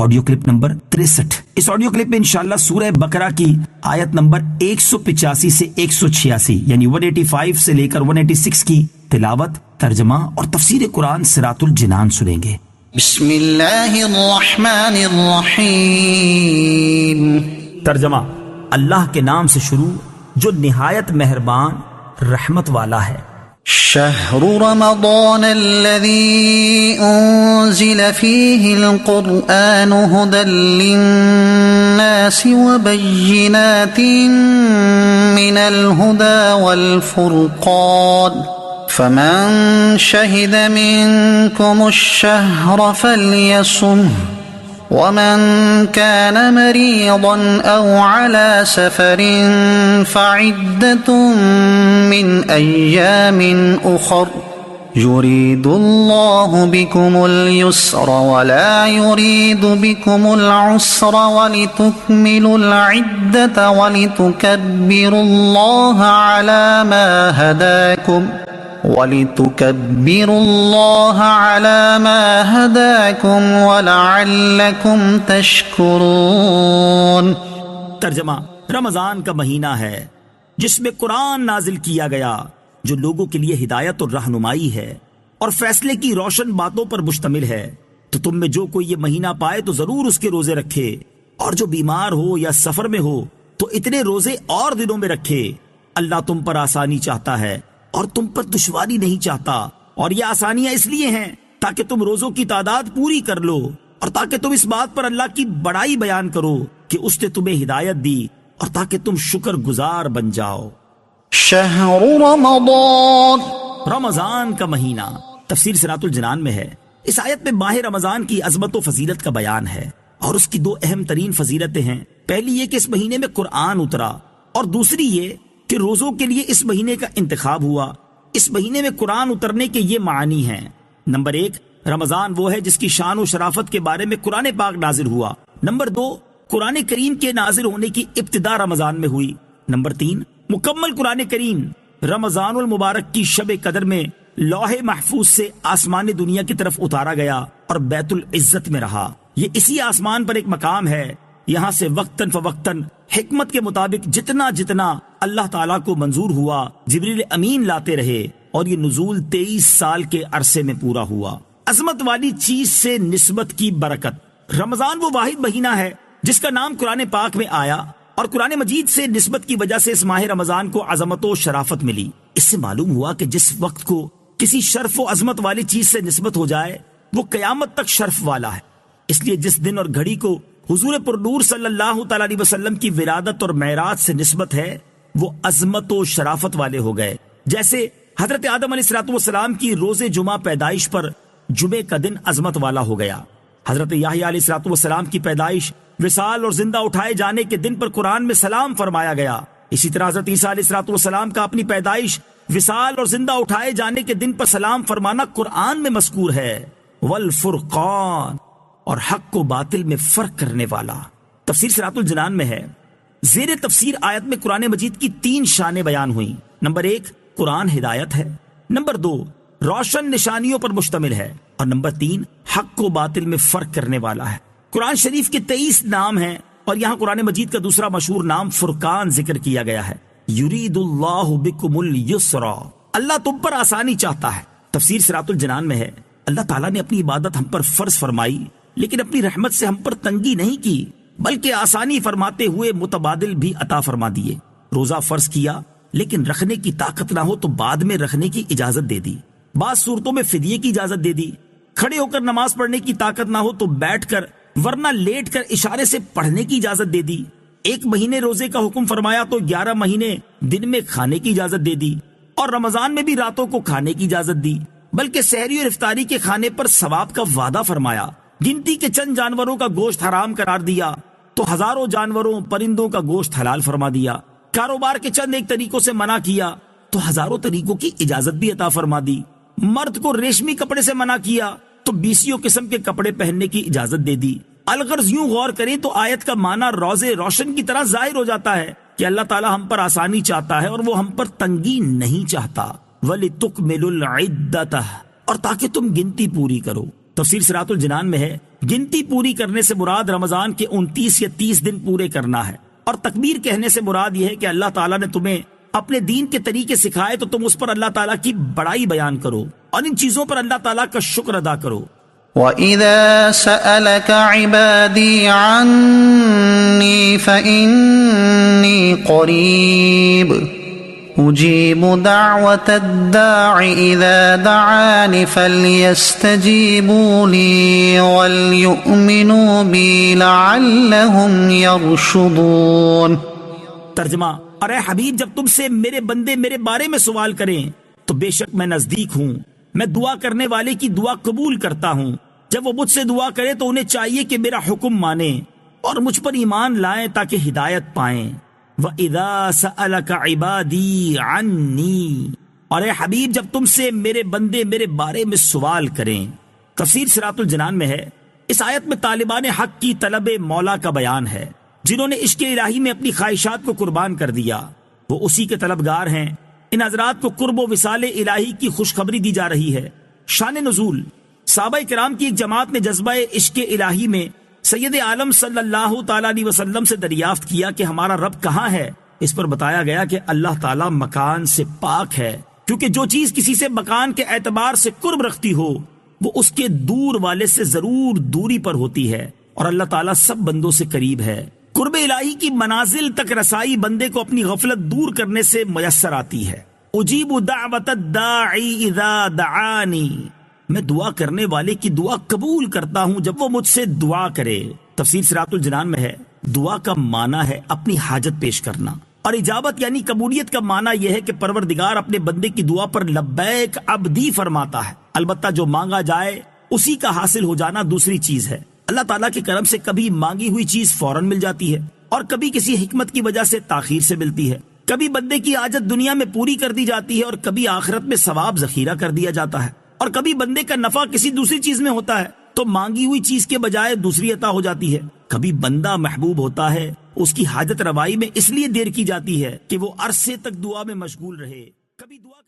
Audio clip number 63۔ اس audio clip میں انشاءاللہ سورہ بقرہ کی آیت نمبر 185 سے 186 یعنی 185 سے لے کر 186 کی تلاوت، ترجمہ اور تفسیر قرآن صراط الجنان سنیں گے۔ بسم اللہ الرحمن الرحیم۔ ترجمہ، اللہ کے نام سے شروع جو نہایت مہربان رحمت والا ہے۔ شہر رمضان الذي انزل فيه القرآن هدى للناس وبينات من الهدى والفرقان فمن شهد منكم الشهر فليصمه ومن كان مريضا أو على سفر فعدة من أيام أخر يريد الله بكم اليسر ولا يريد بكم العسر ولتكملوا العدة ولتكبروا الله على ما هداكم وَلِتُكَبِّرُوا اللَّهَ عَلَى مَا هَدَاكُمْ وَلَعَلَّكُمْ تَشْكُرُونَ۔ ترجمہ، رمضان کا مہینہ ہے جس میں قرآن نازل کیا گیا جو لوگوں کے لیے ہدایت اور رہنمائی ہے اور فیصلے کی روشن باتوں پر مشتمل ہے، تو تم میں جو کوئی یہ مہینہ پائے تو ضرور اس کے روزے رکھے، اور جو بیمار ہو یا سفر میں ہو تو اتنے روزے اور دنوں میں رکھے۔ اللہ تم پر آسانی چاہتا ہے اور تم پر دشواری نہیں چاہتا، اور یہ آسانیاں اس لیے ہیں تاکہ تم روزوں کی تعداد پوری کر لو، اور تاکہ تم اس بات پر اللہ کی بڑائی بیان کرو کہ اس نے تمہیں ہدایت دی، اور تاکہ تم شکر گزار بن جاؤ۔ شہر رمضان، رمضان کا مہینہ تفسیر صراط الجنان میں ہے۔ اس آیت میں ماہ رمضان کی عظمت و فضیلت کا بیان ہے، اور اس کی دو اہم ترین فضیلتیں ہیں۔ پہلی یہ کہ اس مہینے میں قرآن اترا، اور دوسری یہ کہ روزوں کے لیے اس مہینے کا انتخاب ہوا۔ اس مہینے میں قرآن اترنے کے یہ معنی ہیں۔ نمبر 1، رمضان وہ ہے جس کی شان و شرافت کے بارے میں قرآن پاک نازل ہوا۔ نمبر 2، قرآن کریم کے نازل ہونے کی ابتدا رمضان میں ہوئی۔ نمبر 3، مکمل قرآن کریم رمضان المبارک کی شب قدر میں لوح محفوظ سے آسمان دنیا کی طرف اتارا گیا اور بیت العزت میں رہا۔ یہ اسی آسمان پر ایک مقام ہے، یہاں سے وقتاً فوقتاً حکمت کے مطابق جتنا جتنا اللہ تعالیٰ کو منظور ہوا جبریل امین لاتے رہے، اور یہ نزول 23 سال کے عرصے میں پورا ہوا۔ عظمت والی چیز سے نسبت کی برکت۔ رمضان وہ واحد مہینہ ہے جس کا نام قرآن پاک میں آیا، اور قرآن مجید سے نسبت کی وجہ سے اس ماہ رمضان کو عظمت و شرافت ملی۔ اس سے معلوم ہوا کہ جس وقت کو کسی شرف و عظمت والی چیز سے نسبت ہو جائے وہ قیامت تک شرف والا ہے۔ اس لیے جس دن اور گھڑی کو حضور پرنور صلی اللہ تعالی علیہ وسلم کی ولادت اور معراج سے نسبت ہے وہ عظمت و شرافت والے ہو گئے۔ جیسے حضرت آدم علیہ السلام کی روز جمعہ پیدائش پر جمعے کا دن عظمت والا ہو گیا۔ حضرت یحییٰ علیہ السلام کی پیدائش، وصال اور زندہ اٹھائے جانے کے دن پر قرآن میں سلام فرمایا گیا۔ اسی طرح حضرت عیسیٰ علیہ السلام کا اپنی پیدائش، وصال اور زندہ اٹھائے جانے کے دن پر سلام فرمانا قرآن میں مذکور ہے۔ والفرقان، اور حق کو باطل میں فرق کرنے والا۔ تفسیر صراط الجنان میں ہے، زیر تفسیر آیت میں قرآن مجید کی 3 شانیں بیان ہوئیں۔ نمبر 1، قرآن ہدایت ہے۔ نمبر 2، روشن نشانیوں پر مشتمل ہے۔ اور نمبر 3، حق کو باطل میں فرق کرنے والا ہے۔ قرآن شریف کے 23 نام ہیں، اور یہاں قرآن مجید کا دوسرا مشہور نام فرقان ذکر کیا گیا ہے۔ یرید اللہ بکم الیسر، اللہ تم پر آسانی چاہتا ہے۔ تفسیر صراط الجنان میں ہے، اللہ تعالیٰ نے اپنی عبادت ہم پر فرض فرمائی، لیکن اپنی رحمت سے ہم پر تنگی نہیں کی، بلکہ آسانی فرماتے ہوئے متبادل بھی عطا فرما دیے۔ روزہ فرض کیا، لیکن رکھنے کی طاقت نہ ہو تو بعد میں رکھنے کی اجازت دے دی۔ بعض صورتوں میں فدیے کی اجازت دے دی۔ کھڑے ہو کر نماز پڑھنے کی طاقت نہ ہو تو بیٹھ کر ورنہ لیٹ کر اشارے سے پڑھنے کی اجازت دے دی۔ 1 مہینے روزے کا حکم فرمایا تو 11 مہینے دن میں کھانے کی اجازت دے دی، اور رمضان میں بھی راتوں کو کھانے کی اجازت دی، بلکہ سحری اور افطاری کے کھانے پر ثواب کا وعدہ فرمایا۔ گنتی کے چند جانوروں کا گوشت حرام قرار دیا تو ہزاروں جانوروں پرندوں کا گوشت حلال فرما دیا۔ کاروبار کے چند ایک طریقوں سے منع کیا تو ہزاروں طریقوں کی اجازت بھی عطا فرما دی۔ مرد کو ریشمی کپڑے سے منع کیا تو 20 قسم کے کپڑے پہننے کی اجازت دے دی۔ الغرض یوں غور کریں تو آیت کا معنی روزے روشن کی طرح ظاہر ہو جاتا ہے کہ اللہ تعالی ہم پر آسانی چاہتا ہے اور وہ ہم پر تنگی نہیں چاہتا۔ وَلِتُكْمِلُوا الْعِدَّةَ، اور تاکہ تم گنتی پوری کرو۔ تفسیر صراط الجنان میں ہے گنتی پوری کرنے سے مراد رمضان کے 29 یا 30 دن پورے کرنا ہے، اور تکبیر کہنے سے مراد یہ ہے کہ اللہ تعالیٰ نے تمہیں اپنے دین کے طریقے سکھائے تو تم اس پر اللہ تعالیٰ کی بڑائی بیان کرو اور ان چیزوں پر اللہ تعالیٰ کا شکر ادا کرو۔ وَإِذَا سَأَلَكَ عِبَادِي عَنِّي فَإِنِّي قَرِيبٌ أُجِيبُ دَعْوَةَ الدَّاعِ إِذَا دَعَانِ فَلْيَسْتَجِيبُوا لِي وَلْيُؤْمِنُوا بِي لَعَلَّهُمْ يَرْشُدُونَ۔ ترجمہ، ارے حبیب جب تم سے میرے بندے میرے بارے میں سوال کریں تو بے شک میں نزدیک ہوں، میں دعا کرنے والے کی دعا قبول کرتا ہوں۔ جب وہ مجھ سے دعا کرے تو انہیں چاہیے کہ میرا حکم مانیں اور مجھ پر ایمان لائیں تاکہ ہدایت پائیں۔ وَإِذَا سَأَلَكَ عِبَادِي عَنِّي، اور اے حبیب جب تم سے میرے بندے میرے بارے میں سوال کریں۔ تفسیر صراط الجنان میں ہے اس آیت میں طالبان حق کی طلب مولا کا بیان ہے، جنہوں نے عشق الہی میں اپنی خواہشات کو قربان کر دیا، وہ اسی کے طلبگار ہیں۔ ان حضرات کو قرب و وصال الہی کی خوشخبری دی جا رہی ہے۔ شان نزول، صحابہ کرام کی ایک جماعت نے جذبہ عشق الہی میں سید عالم صلی اللہ تعالیٰ علیہ وسلم سے دریافت کیا کہ ہمارا رب کہاں ہے؟ اس پر بتایا گیا کہ اللہ تعالیٰ مکان سے پاک ہے، کیونکہ جو چیز کسی سے مکان کے اعتبار سے قرب رکھتی ہو وہ اس کے دور والے سے ضرور دوری پر ہوتی ہے، اور اللہ تعالیٰ سب بندوں سے قریب ہے۔ قرب الہی کی منازل تک رسائی بندے کو اپنی غفلت دور کرنے سے میسر آتی ہے۔ اجیب دعوت الداعی اذا دعانی، میں دعا کرنے والے کی دعا قبول کرتا ہوں جب وہ مجھ سے دعا کرے۔ تفسیر صراط الجنان میں ہے دعا کا معنی ہے اپنی حاجت پیش کرنا، اور اجابت یعنی قبولیت کا معنی یہ ہے کہ پروردگار اپنے بندے کی دعا پر لبیک عبدی فرماتا ہے۔ البتہ جو مانگا جائے اسی کا حاصل ہو جانا دوسری چیز ہے۔ اللہ تعالیٰ کے کرم سے کبھی مانگی ہوئی چیز فوراً مل جاتی ہے اور کبھی کسی حکمت کی وجہ سے تاخیر سے ملتی ہے۔ کبھی بندے کی حاجت دنیا میں پوری کر دی جاتی ہے اور کبھی آخرت میں ثواب ذخیرہ کر دیا جاتا ہے، اور کبھی بندے کا نفع کسی دوسری چیز میں ہوتا ہے تو مانگی ہوئی چیز کے بجائے دوسری عطا ہو جاتی ہے۔ کبھی بندہ محبوب ہوتا ہے، اس کی حاجت روائی میں اس لیے دیر کی جاتی ہے کہ وہ عرصے تک دعا میں مشغول رہے۔ کبھی دعا